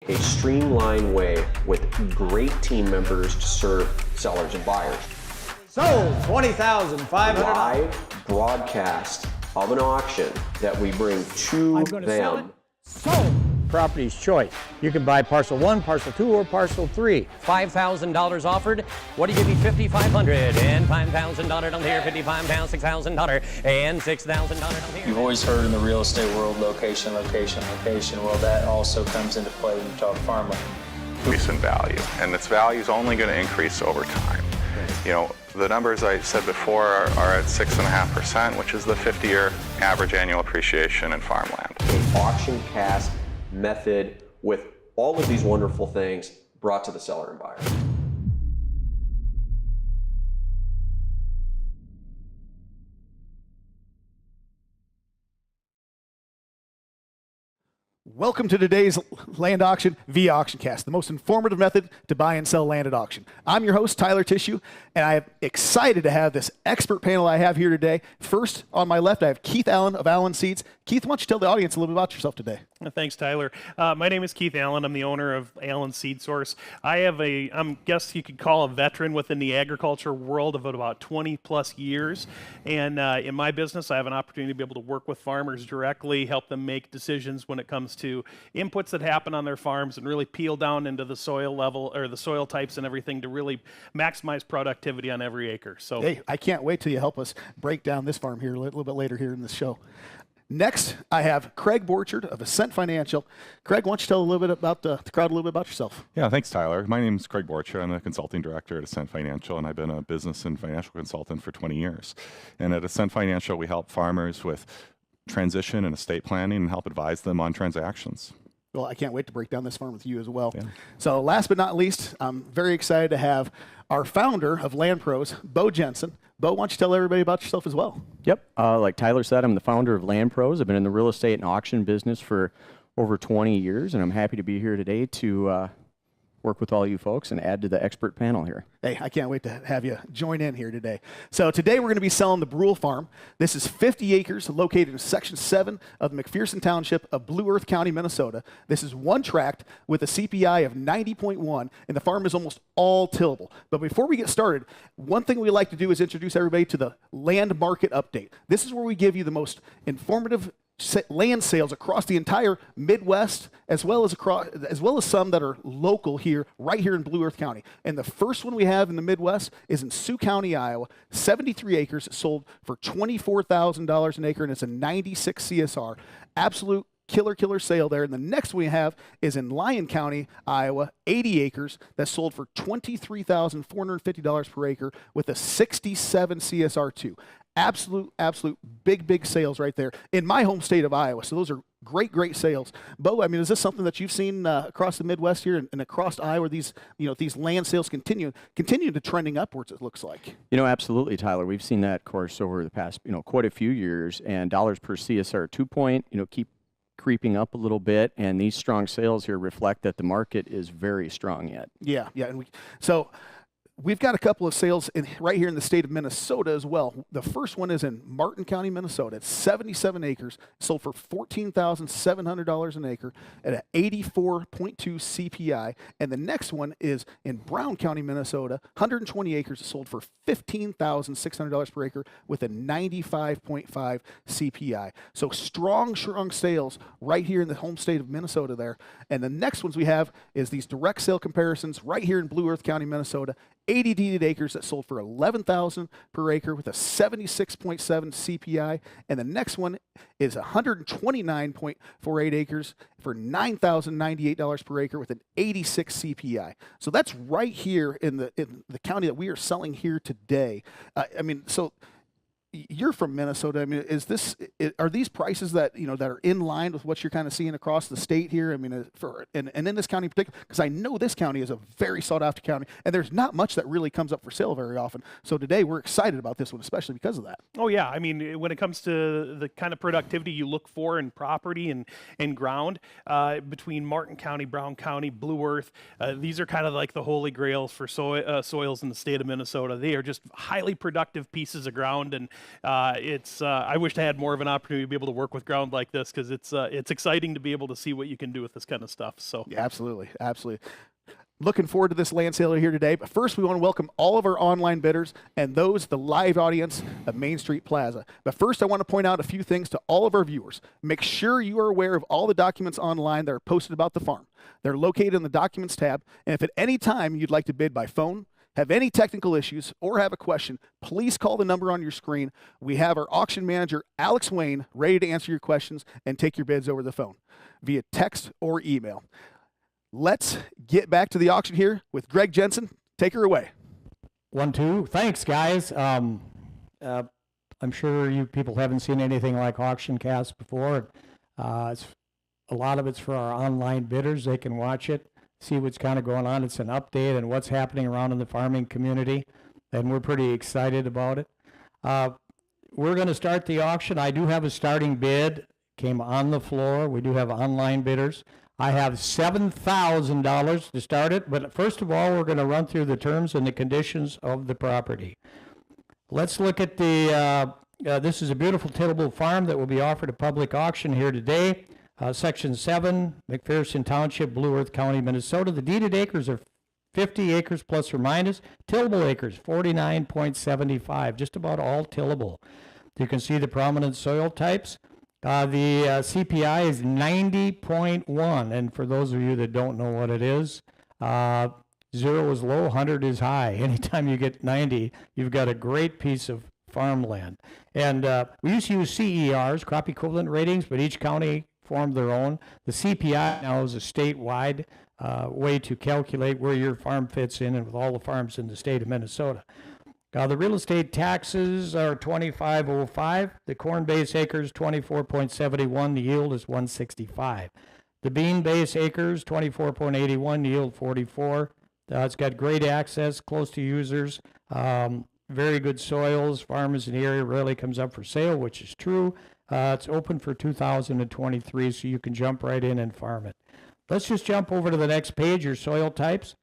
a streamlined way with great team members to serve sellers and buyers. Sold $20,500. Live broadcast of an auction that we bring to them. Sold. Property's choice. You can buy parcel 1, parcel 2, or parcel 3. $5,000 offered. What do you give me? $5,500 and $5,000 on here. $55 down, $6,000 and $6,000 on here. You've always heard in the real estate world, location, location, location. Well, that also comes into play when you talk farmland. Increase in value, and its value is only going to increase over time. You know, the numbers I said before are at 6.5%, which is the 50-year average annual appreciation in farmland. An auction cast method with all of these wonderful things brought to the seller and buyer. Welcome to today's land auction via AuctionCast, the most informative method to buy and sell land at auction. I'm your host, Tyler Tissue, and I'm excited to have this expert panel I have here today. First, on my left, I have Keith Allen of Allen Seeds. Keith, why don't you tell the audience a little bit about yourself today? Thanks, Tyler. My name is Keith Allen. I'm the owner of Allen Seed Source. I'm guess you could call a veteran within the agriculture world of about 20 plus years. And in my business, I have an opportunity to be able to work with farmers directly, help them make decisions when it comes to inputs that happen on their farms, and really peel down into the soil level or the soil types and everything to really maximize productivity on every acre. So, hey, I can't wait till you help us break down this farm here a little bit later here in this show. Next, I have Craig Borchard of Ascent Financial. Craig, why don't you tell a little bit about the crowd a little bit about yourself? Yeah, thanks, Tyler. My name is Craig Borchard. I'm the consulting director at Ascent Financial, and I've been a business and financial consultant for 20 years. And at Ascent Financial, we help farmers with transition and estate planning and help advise them on transactions. Well, I can't wait to break down this farm with you as well. Yeah. So last but not least, I'm very excited to have our founder of Land Pros, Bo Jensen. Bo, why don't you tell everybody about yourself as well? Yep. Like Tyler said, I'm the founder of Land Pros. I've been in the real estate and auction business for over 20 years, and I'm happy to be here today to work with all you folks and add to the expert panel here. Hey, I can't wait to have you join in here today. So today we're going to be selling the Brule Farm. This is 50 acres located in Section 7 of McPherson Township of Blue Earth County, Minnesota. This is one tract with a CPI of 90.1, and the farm is almost all tillable. But before we get started, one thing we like to do is introduce everybody to the land market update. This is where we give you the most informative land sales across the entire Midwest, as well as some that are local here, right here in Blue Earth County. And the first one we have in the Midwest is in Sioux County, Iowa. 73 acres sold for $24,000 an acre, and it's a 96 CSR. Absolute killer sale there. And the next we have is in Lyon County, Iowa, 80 acres that sold for $23,450 per acre with a 67 CSR2. Absolute big sales right there in my home state of Iowa. So those are great sales. Bo, I mean, is this something that you've seen across the Midwest here and across Iowa? These land sales continue to trending upwards, it looks like. Absolutely, Tyler. We've seen that, of course, over the past, quite a few years, and dollars per CSR 2 point, keep creeping up a little bit, and these strong sales here reflect that the market is very strong yet. Yeah, and we've got a couple of sales right here in the state of Minnesota as well. The first one is in Martin County, Minnesota. It's 77 acres, sold for $14,700 an acre at an 84.2 CPI. And the next one is in Brown County, Minnesota, 120 acres, sold for $15,600 per acre with a 95.5 CPI. So strong sales right here in the home state of Minnesota there. And the next ones we have is these direct sale comparisons right here in Blue Earth County, Minnesota. 80 deeded acres that sold for $11,000 per acre with a 76.7 CPI. And the next one is 129.48 acres for $9,098 per acre with an 86 CPI. So that's right here in the county that we are selling here today. So you're from Minnesota. I mean, are these prices that that are in line with what you're kind of seeing across the state here? I mean, and in this county in particular, because I know this county is a very sought after county, and there's not much that really comes up for sale very often. So today we're excited about this one, especially because of that. Oh yeah, I mean, when it comes to the kind of productivity you look for in property and ground, between Martin County, Brown County, Blue Earth, these are kind of like the holy grails for soils in the state of Minnesota. They are just highly productive pieces of ground, and I wish I had more of an opportunity to be able to work with ground like this, because it's exciting to be able to see what you can do with this kind of stuff. So Yeah, absolutely. Looking forward to this land sale here today. But first, we want to welcome all of our online bidders and the live audience of Main Street Plaza. But first, I want to point out a few things to all of our viewers. Make sure you are aware of all the documents online that are posted about the farm. They're located in the Documents tab. And if at any time you'd like to bid by phone, have any technical issues, or have a question, please call the number on your screen. We have our auction manager, Alex Wayne, ready to answer your questions and take your bids over the phone via text or email. Let's get back to the auction here with Greg Jensen. Take her away. 1, 2. Thanks, guys. I'm sure you people haven't seen anything like Auction Cast before. A lot of it's for our online bidders. They can watch it, see what's kind of going on. It's an update on what's happening around in the farming community, and we're pretty excited about it. We're going to start the auction. I do have a starting bid. Came on the floor. We do have online bidders. I have $7,000 to start it, but first of all, we're going to run through the terms and the conditions of the property. Let's look at this is a beautiful tillable farm that will be offered at public auction here today. Section 7, McPherson Township, Blue Earth County, Minnesota. The deeded acres are 50 acres plus or minus. Tillable acres, 49.75, just about all tillable. You can see the prominent soil types. The CPI is 90.1, and for those of you that don't know what it is, 0 is low, 100 is high. Anytime you get 90, you've got a great piece of farmland. And we used to use CERs, crop equivalent ratings, but each county formed their own. The CPI now is a statewide way to calculate where your farm fits in, and with all the farms in the state of Minnesota. The real estate taxes are $25.05. The corn base acres, $24.71. The yield is $165. The bean base acres, $24.81. The yield $44. It's got great access, close to users, very good soils. Farmers in the area rarely comes up for sale, which is true. It's open for 2023, so you can jump right in and farm it. Let's just jump over to the next page, your soil types.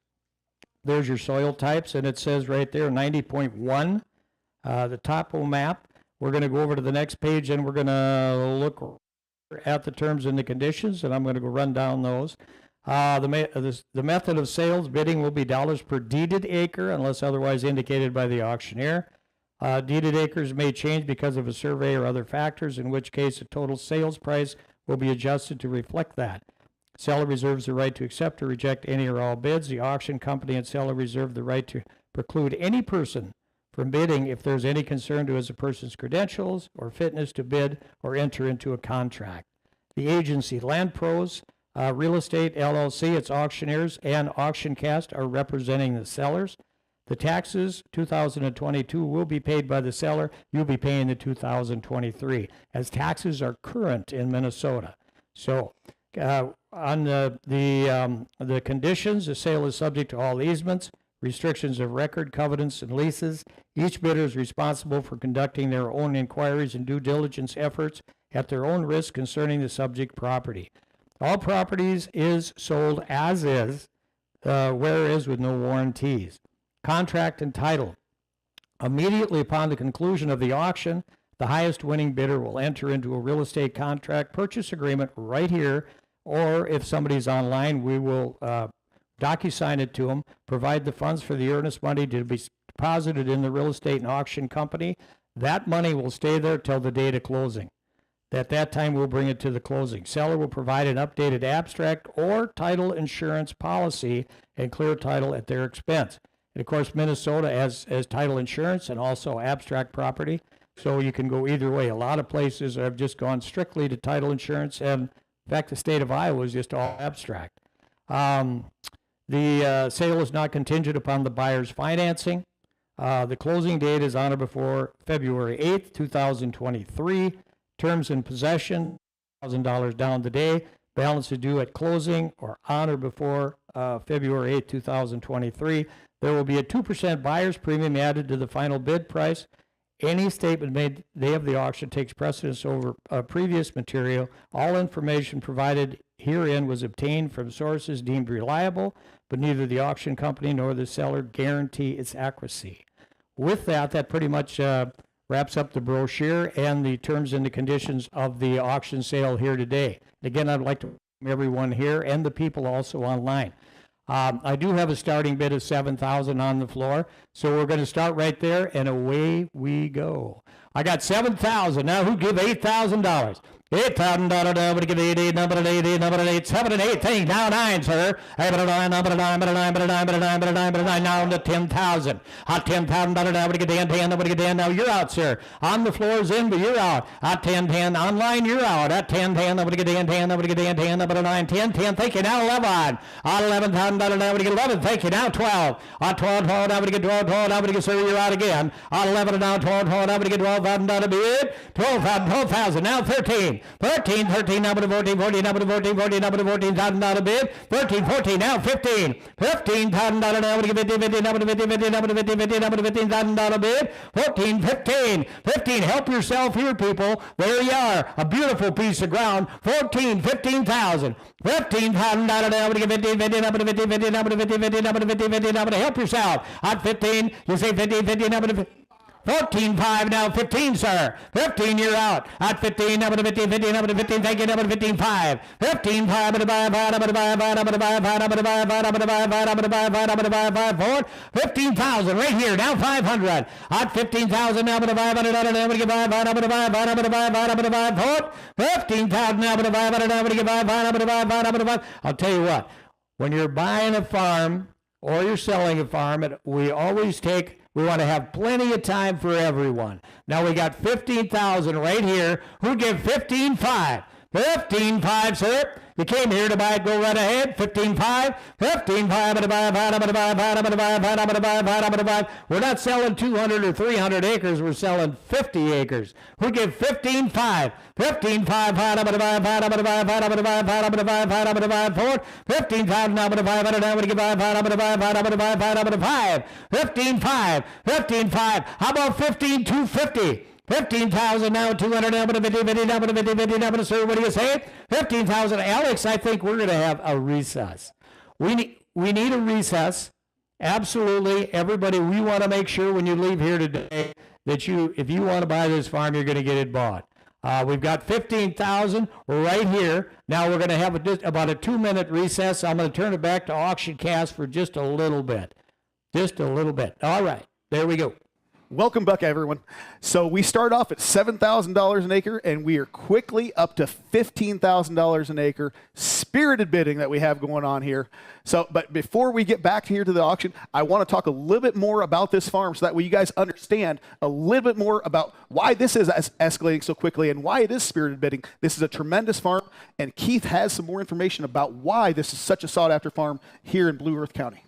There's your soil types, and it says right there 90.1, the topo map. We're going to go over to the next page, and we're going to look at the terms and the conditions, and I'm going to go run down those. The method of sales bidding will be dollars per deeded acre unless otherwise indicated by the auctioneer. Deeded acres may change because of a survey or other factors, in which case the total sales price will be adjusted to reflect that. Seller reserves the right to accept or reject any or all bids. The auction company and seller reserve the right to preclude any person from bidding if there's any concern to a person's credentials or fitness to bid or enter into a contract. The agency, Land Pros, Real Estate LLC, its auctioneers, and Auction Cast are representing the sellers. The taxes, 2022, will be paid by the seller. You'll be paying the 2023, as taxes are current in Minnesota. So, on the conditions, the sale is subject to all easements, restrictions of record, covenants, and leases. Each bidder is responsible for conducting their own inquiries and due diligence efforts at their own risk concerning the subject property. All properties is sold as is, where is with no warranties. Contract and title. Immediately upon the conclusion of the auction, the highest winning bidder will enter into a real estate contract purchase agreement right here, or if somebody's online, we will DocuSign it to them, provide the funds for the earnest money to be deposited in the real estate and auction company. That money will stay there till the date of closing. At that time, we'll bring it to the closing. Seller will provide an updated abstract or title insurance policy and clear title at their expense. And of course, Minnesota has title insurance and also abstract property, so you can go either way. A lot of places have just gone strictly to title insurance, and in fact, the state of Iowa is just all abstract. The sale is not contingent upon the buyer's financing. The closing date is on or before February 8th, 2023. Terms in possession, $1,000 down today. Balance is due at closing or on or before February 8th, 2023. There will be a 2% buyer's premium added to the final bid price. Any statement made the day of the auction takes precedence over previous material. All information provided herein was obtained from sources deemed reliable, but neither the auction company nor the seller guarantee its accuracy. With that, that pretty much wraps up the brochure and the terms and the conditions of the auction sale here today. Again, I'd like to welcome everyone here and the people also online. I do have a starting bid of $7,000 on the floor, so we're going to start right there, and away we go. I got $7,000. Now, who give $8,000? $8,000, nobody give 8, number 8, number 8, 7 and 8, thing, now 9, sir. Number 9, number 9, number 9, number 9, number 9, number 9, number 9, now to $10,000. Hot $10,000, nobody get 10, 10, nobody get 10, now you're out, sir. On the floor is in, but you're out. At 10, 10, online, you're out. At 10, 10, nobody get 10, 10, nobody get 10, 10, number 9, 10, 10, thank you, now 11. On $11,000, nobody get 11, thank you, now 12. On 12, 12, nobody get 12, 12, nobody get, sir, you're out again. On 11, now 12, 12, nobody get $12,000 bid. 12,000, 12,000, now 13. 13, 13, number 14, 14, number 14, 14, number $14,000 bid. 13, 14, now 15. $15,000, now 50, 50, number 50, 50, number 50, 50, number $15,000 bid. 14, 15, 15, help yourself here, people. There you are, a beautiful piece of ground. 14, 15,000. $15,000, now 50, 50, number 50, 50, number 50, 50, number 50, 50, number help yourself. At 15, you say 50, 50, number 50. 14.5 now 15, sir. 15, you're out. At 15, number 15, 15, number 15, thank you, number 15, 5. 15, 5, number 5, number 5, number 5, number 5, number 5, number 5, number 5, 4. 15,000 right here, now 500. At 15,000, number 500, number 5, number 5, number 5, number 5, 4. 15,000, number 500, number 5, number 5, number 5. I'll tell you what, when you're buying a farm or you're selling a farm, we always take, we want to have plenty of time for everyone. Now we got 15,000 right here. Who give 15.5? 15.5, sir. You came here to buy it, go right ahead. 15.5. 15.5. We're not selling 200 or 300 acres. We're selling 50 acres. Who give 15.5? 15.5. 15,000. 15.5. 15.5. How about 15,250? 15,000 now, 200 now, 50, 50, now, 50, 50, now, sir, what do you say? 15,000. Alex, I think we're going to have a recess. We need a recess. Absolutely. Everybody, we want to make sure when you leave here today that if you want to buy this farm, you're going to get it bought. We've got 15,000 right here. Now we're going to have about a 2-minute recess. I'm going to turn it back to Auction Cast for just a little bit. Just a little bit. All right. There we go. Welcome back, everyone. So we start off at $7,000 an acre, and we are quickly up to $15,000 an acre. Spirited bidding that we have going on here. So, but before we get back here to the auction, I want to talk a little bit more about this farm so that way you guys understand a little bit more about why this is escalating so quickly and why it is spirited bidding. This is a tremendous farm, and Keith has some more information about why this is such a sought-after farm here in Blue Earth County.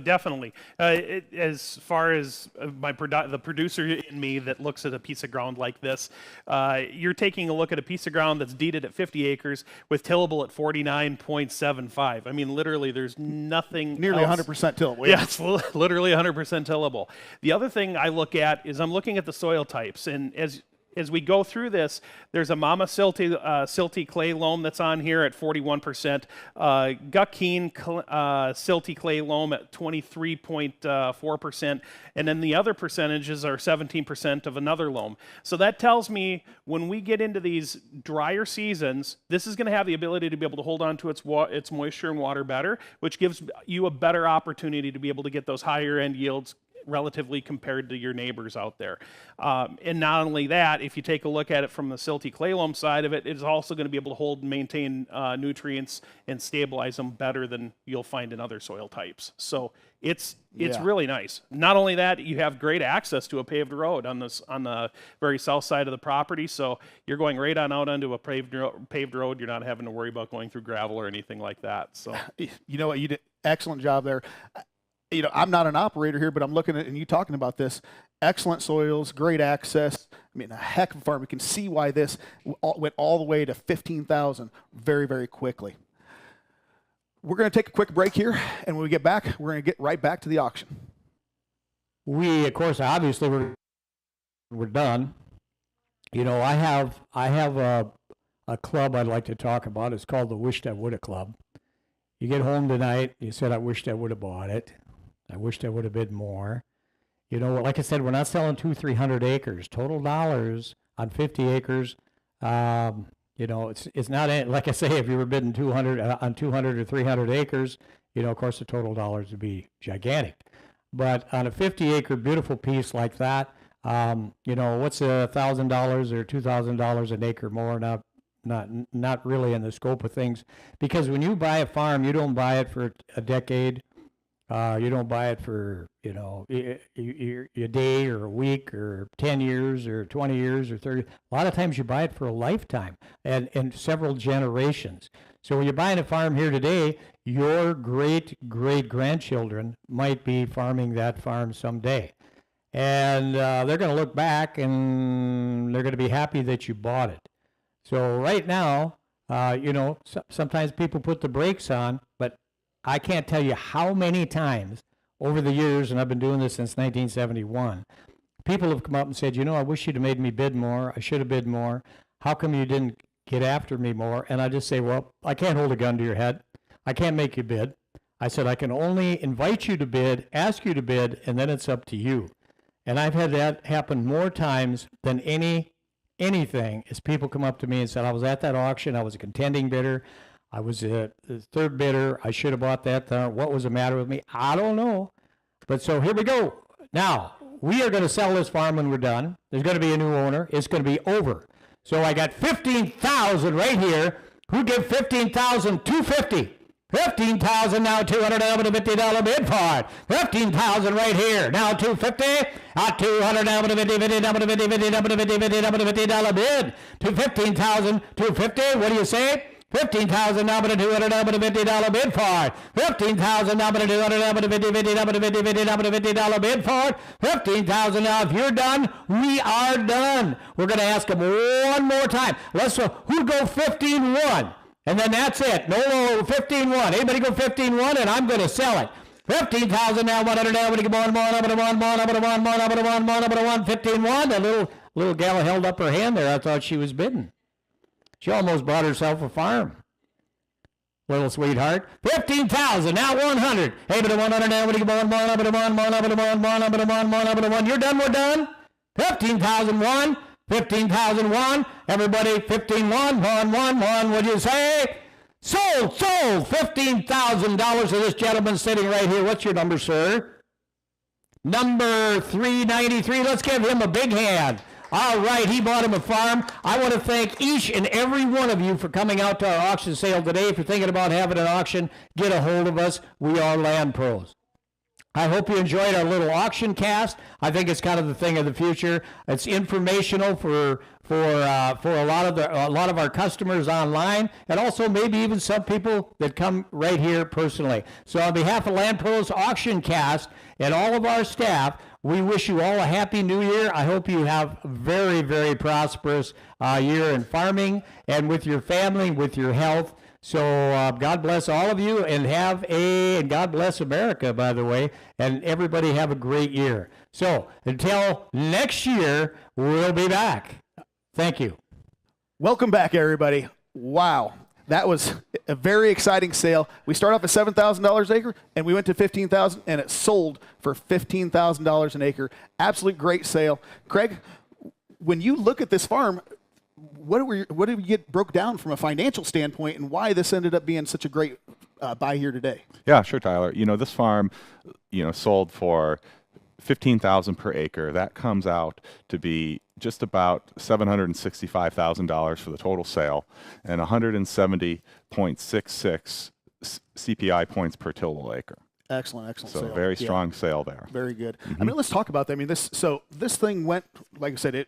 Definitely. As far as the producer in me that looks at a piece of ground like this, you're taking a look at a piece of ground that's deeded at 50 acres with tillable at 49.75. I mean, literally, there's nothing Nearly else. 100% tillable. Yeah, it's literally 100% tillable. The other thing I look at is I'm looking at the soil types, and as we go through this, there's a Mama silty clay loam that's on here at 41%, Guckeen silty clay loam at 23.4%, and then the other percentages are 17% of another loam. So that tells me when we get into these drier seasons, this is going to have the ability to be able to hold on to its moisture and water better, which gives you a better opportunity to be able to get those higher end yields relatively compared to your neighbors out there. And not only that, if you take a look at it from the silty clay loam side of it, it's also going to be able to hold and maintain nutrients and stabilize them better than you'll find in other soil types. So it's really nice. Not only that, you have great access to a paved road on the very south side of the property. So you're going right on out onto a paved road. You're not having to worry about going through gravel or anything like that. So you know what, you did excellent job there. You know, I'm not an operator here, but I'm looking at and you talking about this. Excellent soils, great access. I mean, a heck of a farm. We can see why this went all the way to 15,000 very, very quickly. We're going to take a quick break here, and when we get back, we're going to get right back to the auction. We, of course, obviously we're done. You know, I have a club I'd like to talk about. It's called the Wished I Woulda Club. You get home tonight, you said, I wished I would have bought it. I wished I would have bid more. You know, like I said, we're not selling 300 acres. Total dollars on 50 acres. You know, it's not like I say. If you were bidding 200 on 200 or 300 acres, you know, of course, the total dollars would be gigantic. But on a 50-acre beautiful piece like that, you know, what's $1,000 or $2,000 an acre more? Not really in the scope of things. Because when you buy a farm, you don't buy it for a decade. You don't buy it for, you know, a day or a week or 10 years or 20 years or 30. A lot of times you buy it for a lifetime and several generations. So when you're buying a farm here today, your great-great-grandchildren might be farming that farm someday. And they're going to look back and they're going to be happy that you bought it. So right now, you know, sometimes people put the brakes on, but I can't tell you how many times over the years, and I've been doing this since 1971, people have come up and said, you know, I wish you'd have made me bid more. I should have bid more. How come you didn't get after me more? And I just say, well, I can't hold a gun to your head. I can't make you bid. I said, I can only invite you to bid, ask you to bid, and then it's up to you. And I've had that happen more times than anything as people come up to me and said, I was at that auction. I was a contending bidder. I was the third bidder. I should have bought that. What was the matter with me? I don't know. But so here we go. Now, we are going to sell this farm when we're done. There's going to be a new owner. It's going to be over. So I got $15,000 right here. Who give $15,000? $250. $15,000 now, $250 bid for it. $15,000 right here. Now $250. $250 bid to $15,000. $250. What do you say? $15,000 now, but a $250 bid for it. $15,000 now, but a $250 bid for it. $15,000 now. If you're done, we are done. We're going to ask them one more time. Let's who go 15-1, and then that's it. No, 15-1. Anybody go 15-1, and I'm going to sell it. $15,000 now. 15-1. That little gal held up her hand there. I thought she was bidding. She almost bought herself a farm. Little sweetheart. $15,000, now 100. Hey, but 100 now, you're done, we're done. 15,001, 15,001. Everybody, 15-1, 1. What'd you say? Sold. $15,000 to this gentleman sitting right here. What's your number, sir? Number 393. Let's give him a big hand. All right, he bought him a farm. I want to thank each and every one of you for coming out to our auction sale today. If you're thinking about having an auction, get a hold of us. We are Land Pros. I hope you enjoyed our little auction cast. I think it's kind of the thing of the future. It's informational for a lot of our customers online, and also maybe even some people that come right here personally. So on behalf of Land Pros Auction Cast and all of our staff, we wish you all a happy new year. I hope you have a very, very prosperous year in farming and with your family, with your health. So God bless all of you, and and God bless America, by the way, and everybody have a great year. So until next year, we'll be back. Thank you. Welcome back, everybody. Wow. That was a very exciting sale. We start off at $7,000 an acre, and we went to $15,000, and it sold for $15,000 an acre. Absolute great sale. Craig, when you look at this farm, what did we get broke down from a financial standpoint, and why this ended up being such a great buy here today? Yeah, sure, Tyler. You know, this farm, sold for $15,000 per acre. That comes out to be just about $765,000 for the total sale, and 170.66 CPI points per tillable acre. Excellent So sale. very strong sale there. Very good. I mean, let's talk about that. I mean, this thing went, like I said,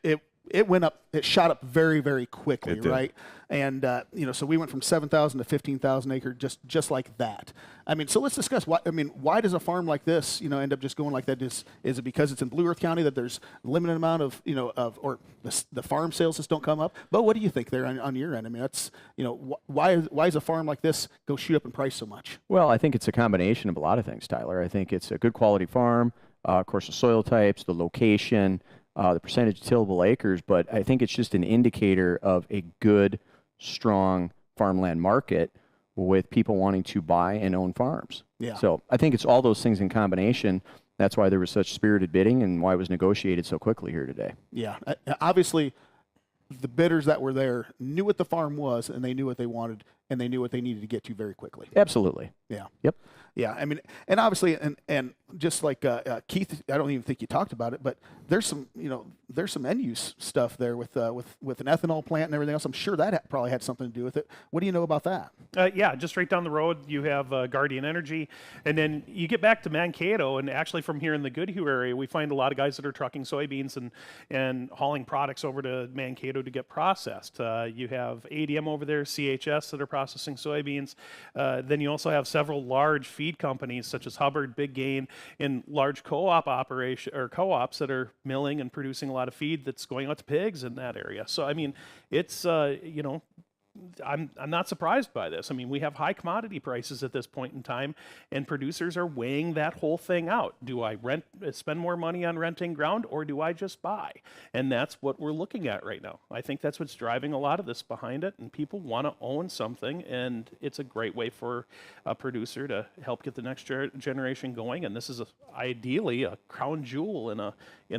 it went up, it shot up very, very quickly, right? And, so we went from 7,000 to 15,000 acre just like that. I mean, so let's discuss why does a farm like this, end up just going like that? Is it because it's in Blue Earth County that there's a limited amount of, or the farm sales just don't come up? But what do you think there on your end? I mean, that's, why is a farm like this go shoot up in price so much? Well, I think it's a combination of a lot of things, Tyler. I think it's a good quality farm, of course, the soil types, the location, the percentage of tillable acres, but I think it's just an indicator of a good, strong farmland market with people wanting to buy and own farms. Yeah. So I think it's all those things in combination. That's why there was such spirited bidding and why it was negotiated so quickly here today. Yeah, obviously, the bidders that were there knew what the farm was, and they knew what they wanted, and they knew what they needed to get to very quickly. Absolutely. Yeah. Yep. Yeah, I mean, and obviously, and just like Keith, I don't even think you talked about it, but there's some, there's some end use stuff there with an ethanol plant and everything else. I'm sure that probably had something to do with it. What do you know about that? Yeah, just right down the road, you have Guardian Energy, and then you get back to Mankato, and actually from here in the Goodhue area, we find a lot of guys that are trucking soybeans and hauling products over to Mankato to get processed. You have ADM over there, CHS, that are processing soybeans. Then you also have several large feed companies such as Hubbard, Big Gain, and large co-op operation or co-ops that are milling and producing a lot of feed that's going out to pigs in that area. So I mean, it's I'm not surprised by this. I mean, we have high commodity prices at this point in time, and producers are weighing that whole thing out. Do I spend more money on renting ground, or do I just buy? And that's what we're looking at right now. I think that's what's driving a lot of this behind it, and people want to own something, and it's a great way for a producer to help get the next generation going. And this is ideally a crown jewel in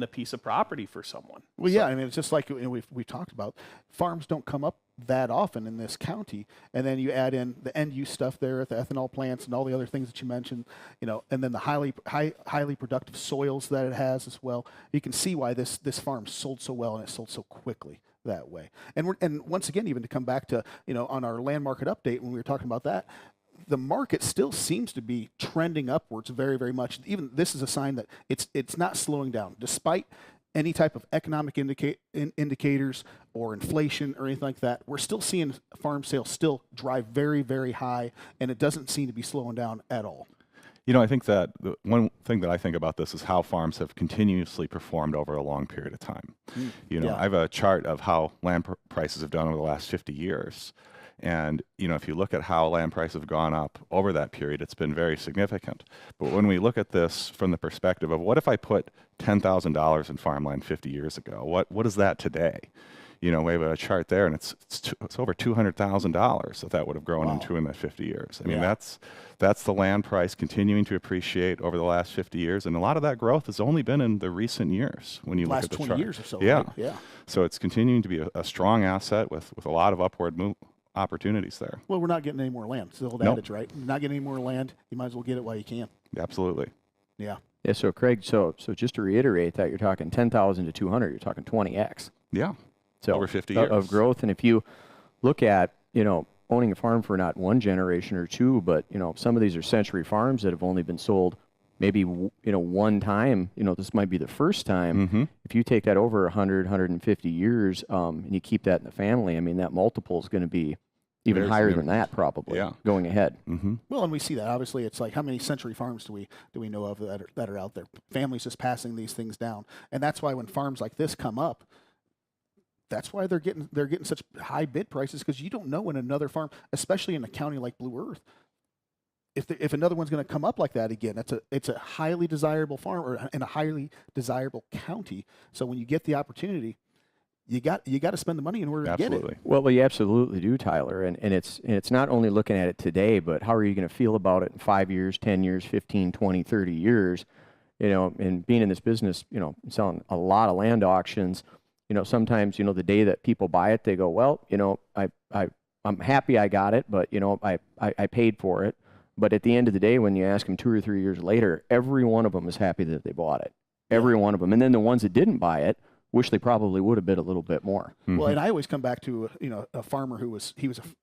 a piece of property for someone. Well, yeah, I mean, it's just like we've talked about. Farms don't come up that often in this county, and then you add in the end use stuff there at the ethanol plants and all the other things that you mentioned, and then the highly productive soils that it has as well. You can see why this farm sold so well, and it sold so quickly that way. And once again, even to come back to on our land market update when we were talking about that, the market still seems to be trending upwards very, very much. Even this is a sign that it's not slowing down, despite any type of economic indicators or inflation or anything like that. We're still seeing farm sales still drive very, very high, and it doesn't seem to be slowing down at all. I think that the one thing that I think about this is how farms have continuously performed over a long period of time. I have a chart of how land prices have done over the last 50 years. And, if you look at how land prices have gone up over that period, it's been very significant. But when we look at this from the perspective of what if I put $10,000 in farmland 50 years ago, what is that today? We have a chart there, and it's over $200,000 that would have grown into in that 50 years. I mean, that's the land price continuing to appreciate over the last 50 years, and a lot of that growth has only been in the recent years when you look at the chart. Last 20 years or so. Yeah. Right? Yeah. So it's continuing to be a strong asset with a lot of upward opportunities there. Well, we're not getting any more land. It's the old adage, right? You're not getting any more land. You might as well get it while you can. Absolutely. Yeah. Yeah. So Craig, so just to reiterate that, you're talking 10,000 to 200. You're talking 20x. Yeah. So over 50 years of growth. And if you look at owning a farm for not one generation or two, but some of these are century farms that have only been sold maybe one time. This might be the first time. Mm-hmm. If you take that over 100, 150 years, and you keep that in the family, I mean, that multiple is going to be even Very higher than significant. that probably. Yeah. Going ahead. Mm-hmm. Well, and we see that obviously. It's like how many century farms do we know of that are out there? Families just passing these things down, and that's why when farms like this come up, that's why they're getting such high bid prices, because you don't know when another farm, especially in a county like Blue Earth, if another one's going to come up like that again. It's a highly desirable farm or in a highly desirable county. So when you get the opportunity, you got to spend the money in order to get it. Well, you absolutely do, Tyler. And it's not only looking at it today, but how are you going to feel about it in 5 years, 10 years, 15, 20, 30 years? And being in this business, selling a lot of land auctions, sometimes, the day that people buy it, they go, well, I'm happy I got it, but, I paid for it. But at the end of the day, when you ask them 2 or 3 years later, every one of them is happy that they bought it. Every one of them. And then the ones that didn't buy it wish they probably would have bid a little bit more. Mm-hmm. Well, and I always come back to a farmer who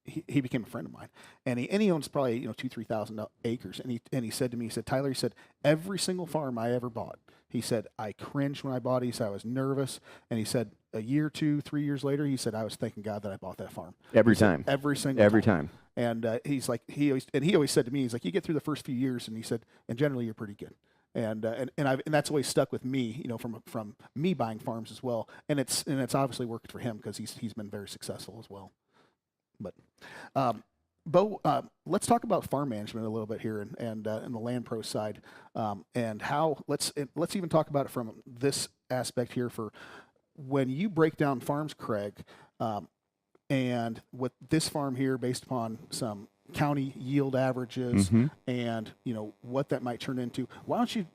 he became a friend of mine, and he owns probably 2,000-3,000 acres, and he said to me, Tyler, he said, every single farm I ever bought, he said, I cringed when I bought it. He said, I was nervous, and he said, a year, 2, 3 years later, he said, I was thanking God that I bought that farm. Every time. Every single time. And he's like, he always said to me, he's like, you get through the first few years, and he said, and generally you're pretty good. And that's always stuck with me, from me buying farms as well. And it's obviously worked for him because he's been very successful as well. But Bo, let's talk about farm management a little bit here, and the Land Pro side, and how let's even talk about it from this aspect here. For when you break down farms, Craig, and with this farm here, based upon some county yield averages, and what that might turn into, why don't you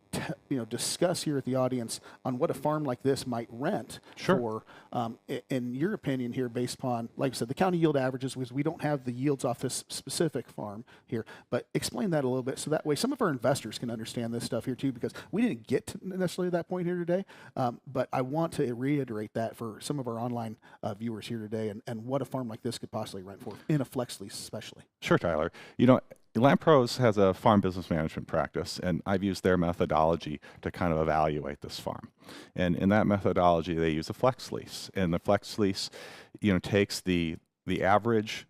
discuss here at the audience on what a farm like this might rent for, in your opinion here, based upon, like I said, the county yield averages, because we don't have the yields off this specific farm here, but explain that a little bit so that way some of our investors can understand this stuff here too, because we didn't get to necessarily that point here today, but I want to reiterate that for some of our online viewers here today, and what a farm like this could possibly rent for in a flex lease especially. Sure, Tyler. Land Pros has a farm business management practice, and I've used their methodology to kind of evaluate this farm. And in that methodology, they use a flex lease, and the flex lease, takes the average,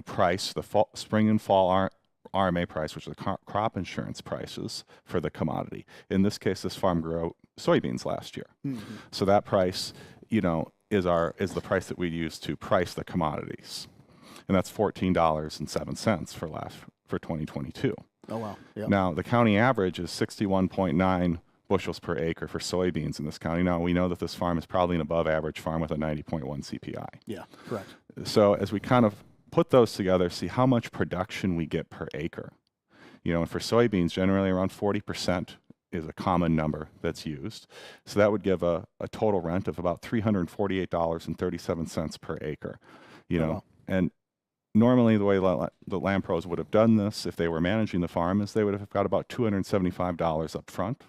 price, the spring and fall RMA price, which are the crop insurance prices for the commodity. In this case, this farm grew soybeans last year, so that price, is the price that we use to price the commodities. And that's $14.07 for 2022. Oh, wow. Yep. Now, the county average is 61.9 bushels per acre for soybeans in this county. Now, we know that this farm is probably an above average farm with a 90.1 CPI. Yeah, correct. So as we kind of put those together, see how much production we get per acre. And for soybeans, generally around 40% is a common number that's used. So that would give a total rent of about $348.37 per acre. Wow. And normally, the way the Land Pros would have done this, if they were managing the farm, is they would have got about $275 up front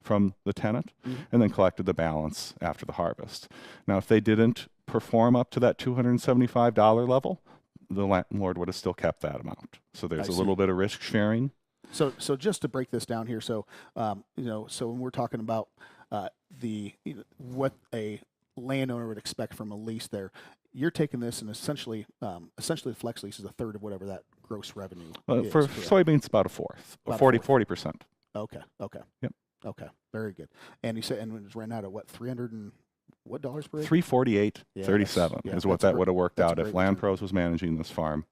from the tenant, and then collected the balance after the harvest. Now, if they didn't perform up to that $275 level, the landlord would have still kept that amount. So there's a little bit of risk sharing. So just to break this down here, so so when we're talking about what a landowner would expect from a lease there, you're taking this and essentially the flex lease is a third of whatever that gross revenue is. For soybeans, about a fourth, About 40%. Okay. Yep. Okay. Very good. And you said, and it was ran out at what, $300 and what dollars per acre? $348.37 is what that would have worked out if Land Pros was managing this farm,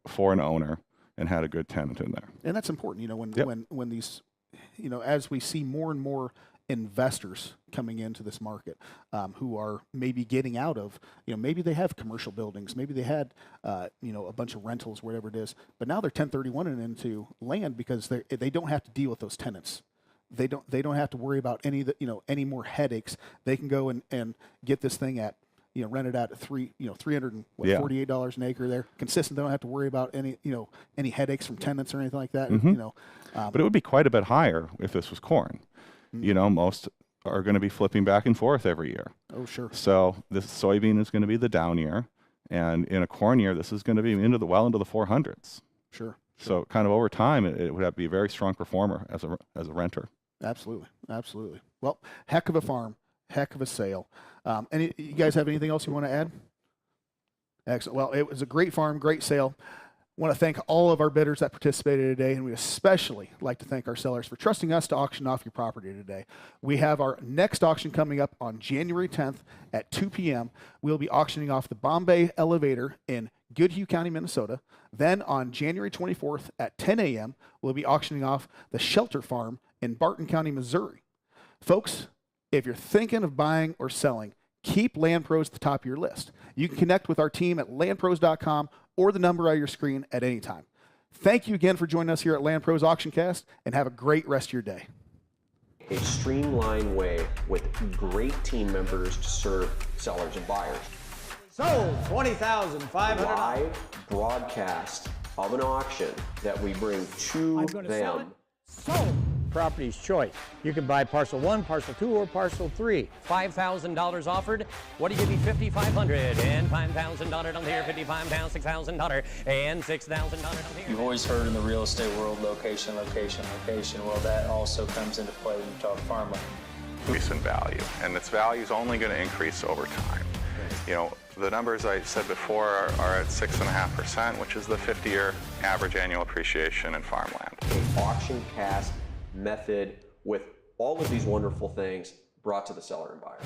for an owner and had a good tenant in there. And that's important, when these, as we see more and more investors coming into this market who are maybe getting out of, maybe they have commercial buildings, maybe they had, a bunch of rentals, whatever it is, but now they're 1031ing into land because they don't have to deal with those tenants. They don't have to worry about any more headaches. They can go and get this thing at, rent it out at $348 an acre there. Consistent. They don't have to worry about any headaches from tenants or anything like that. But it would be quite a bit higher if this was corn. Most are going to be flipping back and forth every year. Oh, sure. So this soybean is going to be the down year, and in a corn year, this is going to be into the 400s. Sure. So kind of over time, it would have to be a very strong performer as a renter. Absolutely. Well, heck of a farm, heck of a sale. You guys have anything else you want to add? Excellent. Well, it was a great farm, great sale. I want to thank all of our bidders that participated today, and we especially like to thank our sellers for trusting us to auction off your property today. We have our next auction coming up on January 10th at 2 p.m. We'll be auctioning off the Bombay Elevator in Goodhue County, Minnesota. Then on January 24th at 10 a.m., we'll be auctioning off the Shelter Farm in Barton County, Missouri. Folks, if you're thinking of buying or selling, keep Land Pros at the top of your list. You can connect with our team at landpros.com or the number on your screen at any time. Thank you again for joining us here at Land Pros Auction Cast, and have a great rest of your day. A streamlined way with great team members to serve sellers and buyers. Sold $20,500. Live broadcast of an auction that we bring to them. Sold. Property's choice. You can buy parcel 1, parcel 2, or parcel 3. $5,000 offered. What do you give me? $5,500 and $5,000 down here. $55 down, $6,000 and $6,000 down here. You've always heard in the real estate world, location, location, location. Well, that also comes into play when you talk farmland. Increase in value, and its value is only going to increase over time. The numbers I said before are at 6.5%, which is the 50-year average annual appreciation in farmland. An auction cast method with all of these wonderful things brought to the seller and buyer.